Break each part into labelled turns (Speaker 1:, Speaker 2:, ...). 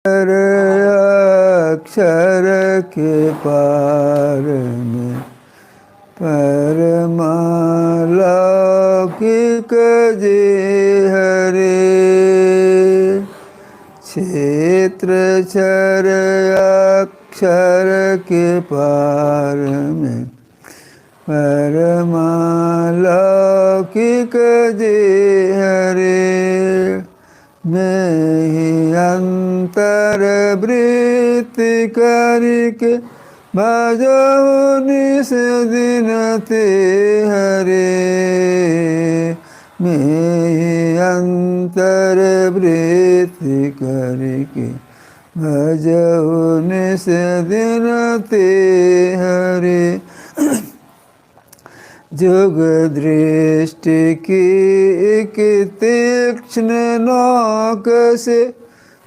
Speaker 1: अक्षर के पार में परमालौकिक जे हरे। क्षेत्र क्षर अक्षर के पार में परमालौकिक जे हरे। मैं ही अंतर वृत्ति करके भजहु निस दिन ते हरे। मैं ही अंतर वृत्ति करके भजहु निस दिन ते हरे। जुग दृष्टि की एक तीक्ष्ण नौक से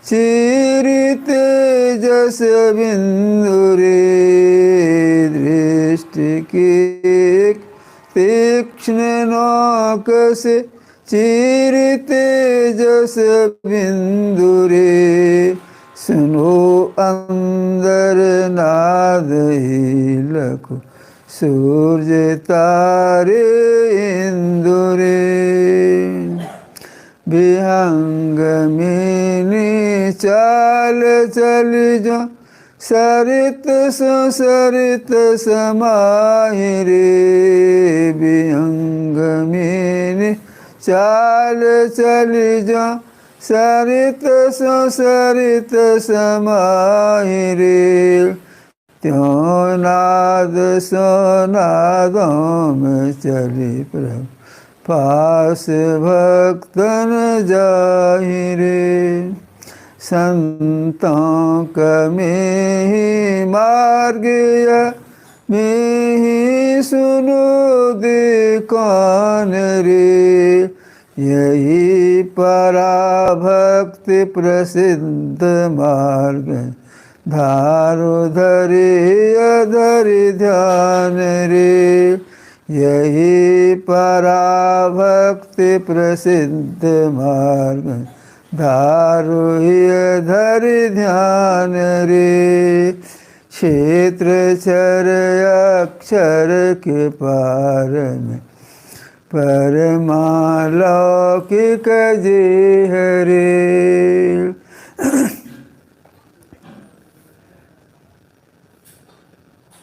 Speaker 1: चीरी तेजस बिंदु रे। दृष्टि की एक तीक्ष्ण नौक से चीरी तेजस बिंदु रे। सुनो अंदर नाद ही लखो सूर्य तारे इंदु रे। विहंगमिनी चाल चली जो सरित सुसरित समाहि रे। विहंगमिनी चाल चली जो सरित सुसरित समाहि रे। त्यों नाद सोनादों में चली प्रभु पास भक्तन जाहिरे। संतों में ही मार्ग में ही सुनो दे कौन रे। यही पराभक्ति प्रसिद्ध मार्ग धारो धरे अधरि ध्यान रे। यही पराभक्ति प्रसिद्ध मार्ग धारो धरि ध्यान रे। क्षेत्र क्षर अक्षर के पार में परमालौकिक जे हरे।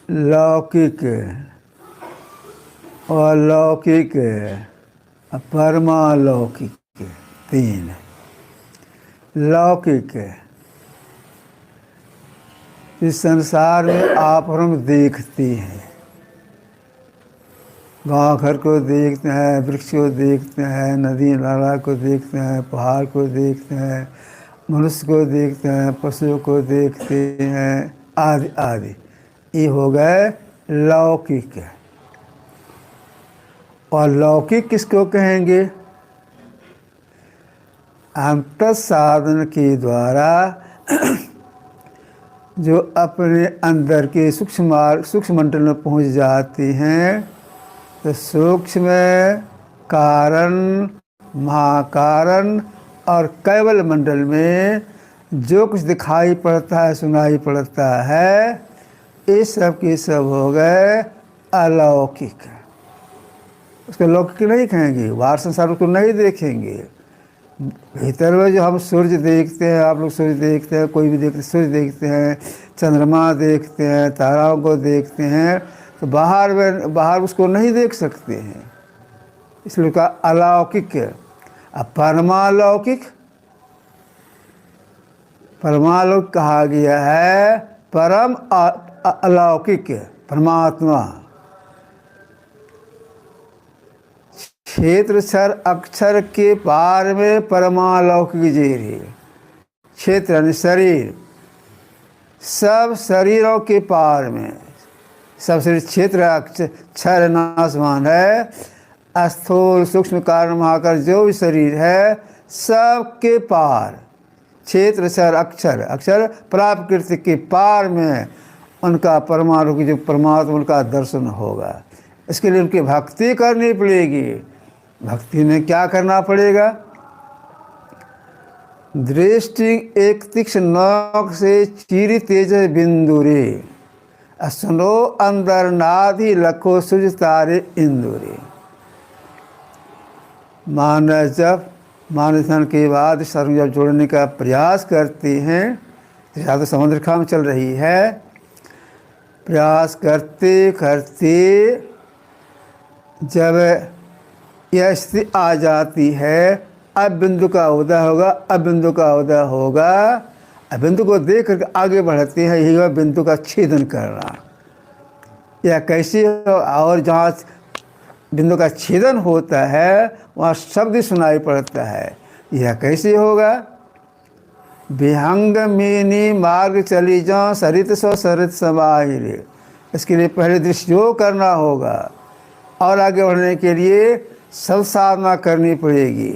Speaker 1: लौकिक अलौकिक परमालौकिक तीन। लौकिक इस संसार में आप हम देखते हैं। गांव घर को देखते हैं, वृक्ष को देखते हैं, नदी नाला को देखते हैं, पहाड़ को देखते हैं, मनुष्य को देखते हैं, पशुओं को देखते हैं, आदि आदि। ये हो गए लौकिक। और लौकिक किसको कहेंगे? अंत साधन के द्वारा जो अपने अंदर के सूक्ष्म मंडल में पहुंच जाती हैं। तो सूक्ष्म कारण, महाकारण और कैवल मंडल में जो कुछ दिखाई पड़ता है, सुनाई पड़ता है, ये सब के सब हो गए अलौकिक। उसको लौकिक नहीं कहेंगे, बाहर संसार उसको नहीं देखेंगे। भीतर में जो हम सूर्य देखते हैं, आप लोग सूर्य देखते हैं, कोई भी देखते सूर्य देखते हैं, चंद्रमा देखते हैं, ताराओं को देखते हैं, तो बाहर उसको नहीं देख सकते हैं, इसलिए उसका अलौकिक। अब परमालौकिक कहा गया है परम अलौकिक परमात्मा। क्षेत्र क्षर अक्षर के पार में परमालौकिक जेरी। क्षेत्र यानी शरीर, सब शरीरों के पार में सब शरीर। क्षेत्र अक्षर नासमान है, स्थूल सूक्ष्म कारण महाकार जो भी शरीर है सबके पार। क्षेत्र क्षर अक्षर प्राकृति के पार में उनका परमाणु की जो परमात्मा उनका दर्शन होगा। इसके लिए उनकी भक्ति करनी पड़ेगी। भक्ति में क्या करना पड़ेगा? दृष्टि एक तीक्ष्ण नौक से चीरी तेज बिंदुरे, सुनो अंदर नाधि लखो सुज तारे इंदुरे। मानस जब मानसन के बाद सर्व जब जोड़ने का प्रयास करते हैं, जैसा तो समुद्र खाम चल रही है, प्रयास करते करते जब यह स्थिति आ जाती है, अब बिंदु का उदय होगा, अब बिंदु का उदय होगा, अब बिंदु को देख करके आगे बढ़ते हैं, यही वह बिंदु का छेदन करना। यह कैसे हो? और जहाँ बिंदु का छेदन होता है वहाँ शब्द सुनाई पड़ता है। यह कैसे होगा? विहंग मीनी मार्ग चली जाऊँ सरित सो सरित समाहिरे। इसके लिए पहले दृष्टि योग करना होगा और आगे बढ़ने के लिए सब साधना करनी पड़ेगी।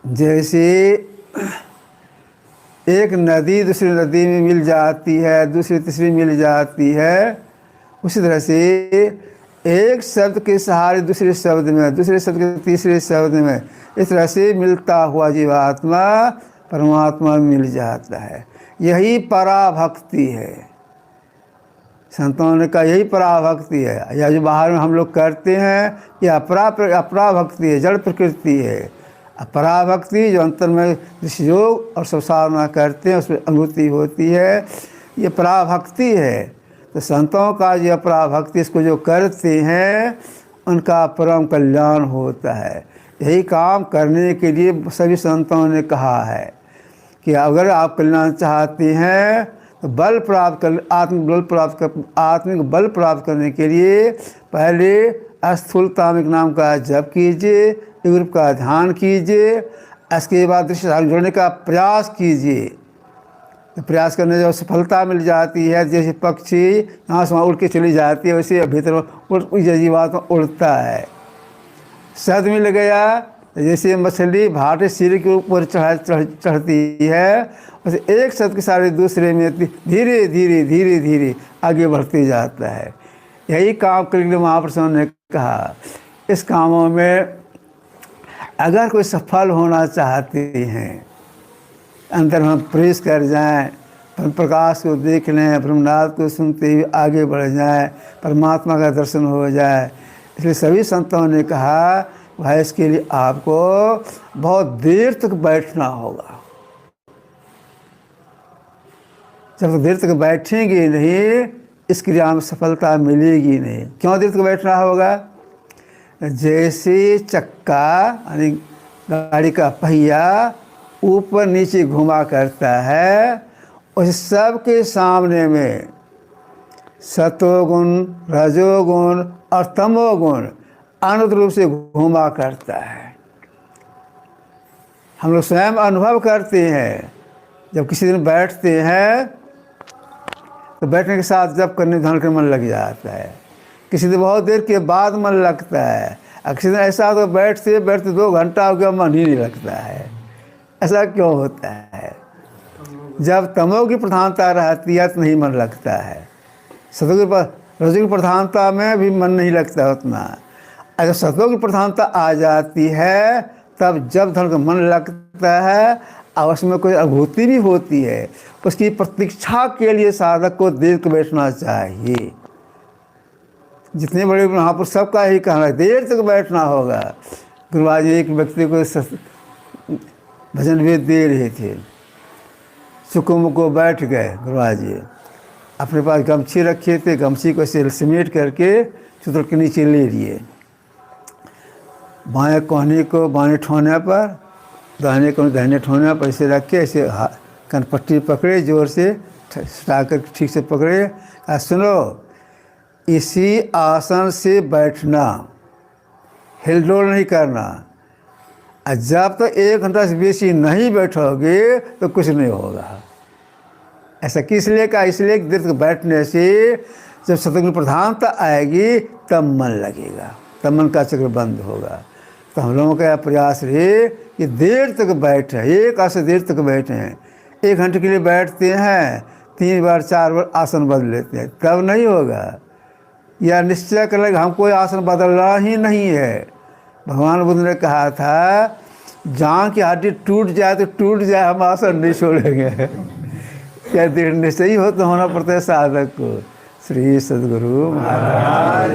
Speaker 1: जैसे एक नदी दूसरी नदी में मिल जाती है, दूसरी तीसरी मिल जाती है, उसी तरह से एक शब्द के सहारे दूसरे शब्द में, दूसरे शब्द के तीसरे शब्द में, इस तरह से मिलता हुआ जीवात्मा परमात्मा में मिल जाता है। यही पराभक्ति है। संतों ने कहा यही पराभक्ति है। या जो बाहर में हम लोग करते हैं यह अपराभक्ति है, जड़ प्रकृति है। पराभक्ति जो अंतर में दृष्टि योग और सब साधना करते हैं उसमें अनुभूति होती है, ये पराभक्ति है। तो संतों का जो पराभक्ति इसको जो करते हैं उनका परम कल्याण होता है। यही काम करने के लिए सभी संतों ने कहा है कि अगर आप कल्याण चाहते हैं तो बल प्राप्त कर, आत्मिक बल प्राप्त करने के लिए पहले स्थूलतामिक नाम का जप कीजिए, रूप का ध्यान कीजिए, इसके बाद दृष्टि जोड़ने का प्रयास कीजिए। तो प्रयास करने जब सफलता मिल जाती है, जैसे पक्षी यहाँ से वहाँ उड़ के चली जाती है, वैसे भीतर जीवात्मा उड़ता है। शहद मिल गया, जैसे मछली भाटे सिर के ऊपर चढ़ती है, वैसे एक शब्द के सारे दूसरे में धीरे धीरे धीरे धीरे आगे बढ़ते जाता है। यही काम करके महापुरुषों ने कहा। इस कामों में अगर कोई सफल होना चाहते हैं, अंदर हम प्रवेश कर जाएं, प्रकाश को देख लें, ब्रह्मनाद को सुनते हुए आगे बढ़ जाएं, परमात्मा का दर्शन हो जाए, इसलिए सभी संतों ने कहा भाई इसके लिए आपको बहुत देर तक बैठना होगा। जब तक देर तक बैठेंगे नहीं इस क्रिया में सफलता मिलेगी नहीं। क्यों देर तक बैठना होगा? जैसे चक्का यानी गाड़ी का पहिया ऊपर नीचे घुमा करता है, उस सब के सामने में सतोगुण, रजोगुण और तमोगुण अनुरूप रूप से घुमा करता है। हम लोग स्वयं अनुभव करते हैं। जब किसी दिन बैठते हैं तो बैठने के साथ जब करने ध्यान करने मन लग जाता है, किसी दिन बहुत देर के बाद मन लगता है, और किसी दिन ऐसा तो बैठते बैठते 2 घंटा हो गया मन ही नहीं लगता है। ऐसा क्यों होता है? जब तमो की प्रधानता रहती है तो नहीं मन लगता है। रजो की प्रधानता में भी मन नहीं लगता उतना। अगर सत्व की प्रधानता आ जाती है तब जब धर्म का मन लगता है और उसमें कोई अनुभूति भी होती है, उसकी प्रतीक्षा के लिए साधक को देर तक बैठना चाहिए। जितने बड़े महापुरुष सबका ही कहना है देर तक बैठना होगा। गुरुवाजी एक व्यक्ति को भजन वेद दे रहे थे, सुकुम को बैठ गए। गुरुवाजी अपने पास गमछी रखे थे, गमछी को समेट करके सूत्र के नीचे ले लिए, बाएं कोहनी को बाएं ठोने पर, दाहिने को दाहिने ठोने पर ऐसे रख के ऐसे कनपट्टी पकड़े, जोर से सटा कर ठीक से पकड़े। सुनो, इसी आसन से बैठना, हिलडोल नहीं करना। जब तक 1 घंटा से बेसी नहीं बैठोगे तो कुछ नहीं होगा। ऐसा किस लिए का? इसलिए देर तक बैठने से जब सतगुण प्रधानता आएगी तब मन लगेगा, तब मन का चक्र बंद होगा। तो हम लोगों का प्रयास रहे कि देर तक बैठे, एक आसन देर तक बैठे हैं। 1 घंटे के लिए बैठते हैं, 3 बार 4 बार आसन बदल लेते हैं, तब नहीं होगा। या निश्चय कर लेगा हमको आसन बदलना ही नहीं है। भगवान बुद्ध ने कहा था जहाँ की हड्डी टूट जाए तो टूट जाए, हम आसन नहीं छोड़ेंगे। क्या दृढ़ निश्चयी हो तो होना पड़ता है साधक को। श्री सद्गुरु महाराज।